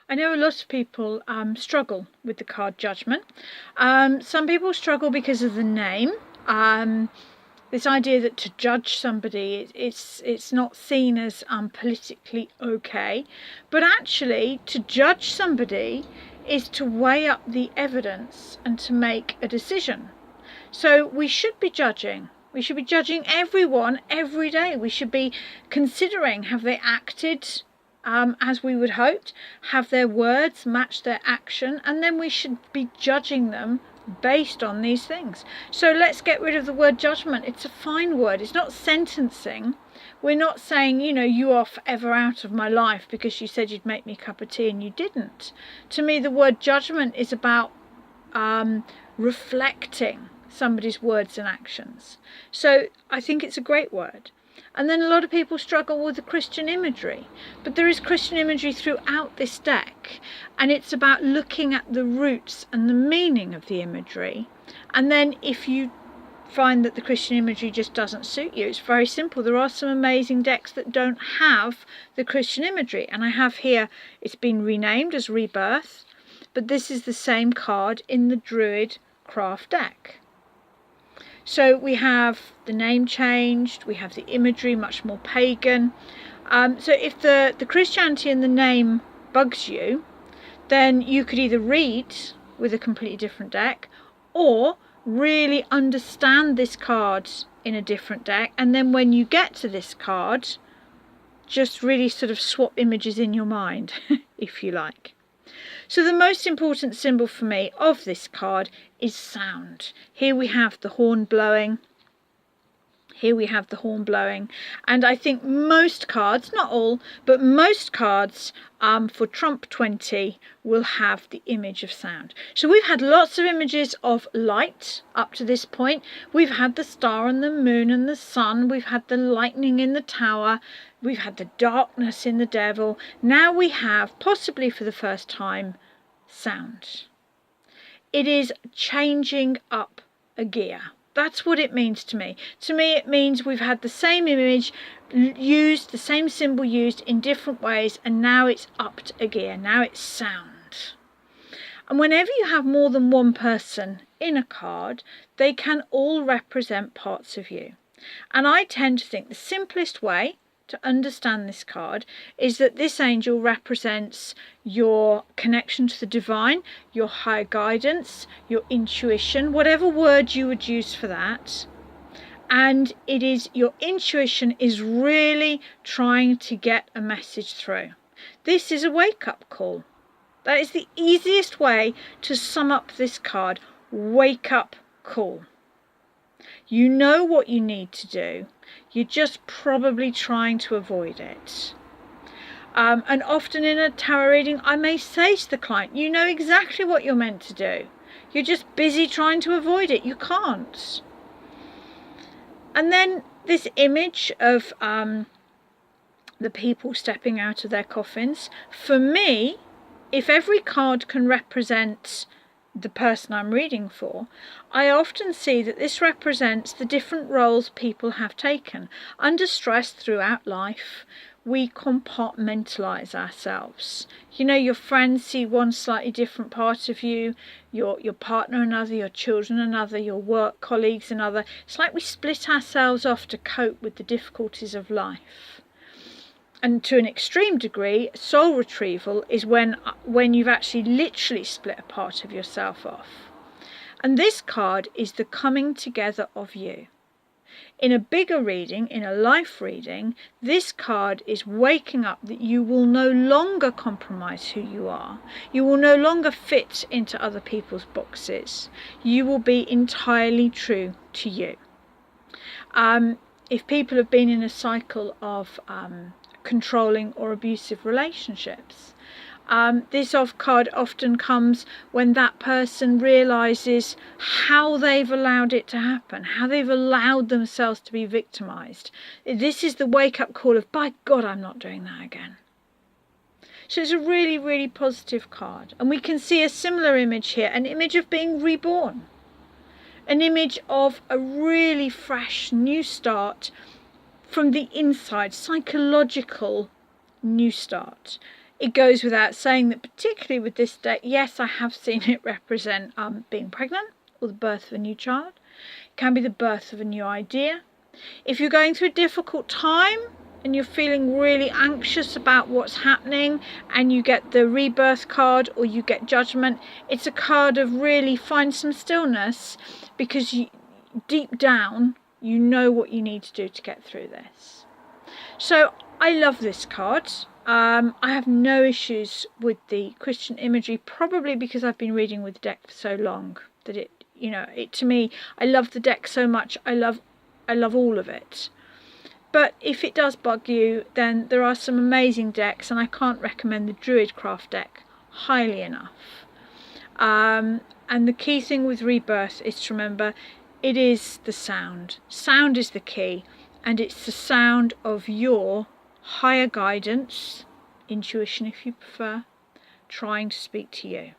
I know a lot of people struggle with the card Judgment. Some people struggle because of the name. This idea that to judge somebody, it's not seen as politically okay. But actually, to judge somebody is to weigh up the evidence and to make a decision. So we should be judging. We should be judging everyone every day. We should be considering, have they acted as we would hoped? Have their words matched their action? And then we should be judging them based on these things. So let's get rid of the word judgment. It's a fine word. It's not sentencing. We're not saying, you know, you are forever out of my life because you said you'd make me a cup of tea and you didn't. To me, the word judgment is about reflecting somebody's words and actions. So I think it's a great word. And then a lot of people struggle with the Christian imagery, but there is Christian imagery throughout this deck, and it's about looking at the roots and the meaning of the imagery. And then if you find that the Christian imagery just doesn't suit you, it's very simple. There are some amazing decks that don't have the Christian imagery, and I have here, it's been renamed as Rebirth, but this is the same card in the Druid Craft deck. So we have the name changed, we have the imagery much more pagan. So if the Christianity in the name bugs you, then you could either read with a completely different deck or really understand this card in a different deck, and then when you get to this card, just really sort of swap images in your mind, if you like. So the most important symbol for me of this card is sound. Here we have the horn blowing. Here we have the horn blowing. And I think most cards, not all, but most cards for Trump 20 will have the image of sound. So we've had lots of images of light up to this point. We've had the star and the moon and the sun. We've had the lightning in the tower. We've had the darkness in the devil. Now we have, possibly for the first time, sound. It is changing up a gear. That's what it means to me. To me, it means we've had the same image used, the same symbol used in different ways, and now it's upped a gear. Now it's sound. And whenever you have more than one person in a card, they can all represent parts of you. And I tend to think the simplest way to understand this card is that this angel represents your connection to the divine, your higher guidance, your intuition, whatever word you would use for that. And it is your intuition is really trying to get a message through. This is a wake-up call. That is the easiest way to sum up this card. Wake-up call. You know what you need to do. You're just probably trying to avoid it. And often in a tarot reading, I may say to the client, you know exactly what you're meant to do. You're just busy trying to avoid it. You can't. And then this image of the people stepping out of their coffins. For me, if every card can represent the person I'm reading for, I often see that this represents the different roles people have taken. Under stress throughout life, we compartmentalise ourselves. You know, your friends see one slightly different part of you, your partner another, your children another, your work colleagues another. It's like we split ourselves off to cope with the difficulties of life. And to an extreme degree, soul retrieval is when you've actually literally split a part of yourself off. And this card is the coming together of you. In a bigger reading, in a life reading, this card is waking up that you will no longer compromise who you are. You will no longer fit into other people's boxes. You will be entirely true to you. If people have been in a cycle of controlling or abusive relationships, this card often comes when that person realizes how they've allowed it to happen, how they've allowed themselves to be victimized. This is the wake-up call of, by God, I'm not doing that again. So it's a really, really positive card. And we can see a similar image here, an image of being reborn, an image of a really fresh new start from the inside, psychological new start. It goes without saying that particularly with this deck, yes, I have seen it represent being pregnant or the birth of a new child. It can be the birth of a new idea. If you're going through a difficult time and you're feeling really anxious about what's happening and you get the rebirth card or you get judgment, it's a card of really find some stillness, because deep down you know what you need to do to get through this. So I love this card. I have no issues with the Christian imagery, probably because I've been reading with the deck for so long that it to me, I love the deck so much. I love all of it. But if it does bug you, then there are some amazing decks, and I can't recommend the Druidcraft deck highly enough. And the key thing with Rebirth is to remember, it is the sound. Sound is the key, and it's the sound of your higher guidance, intuition if you prefer, trying to speak to you.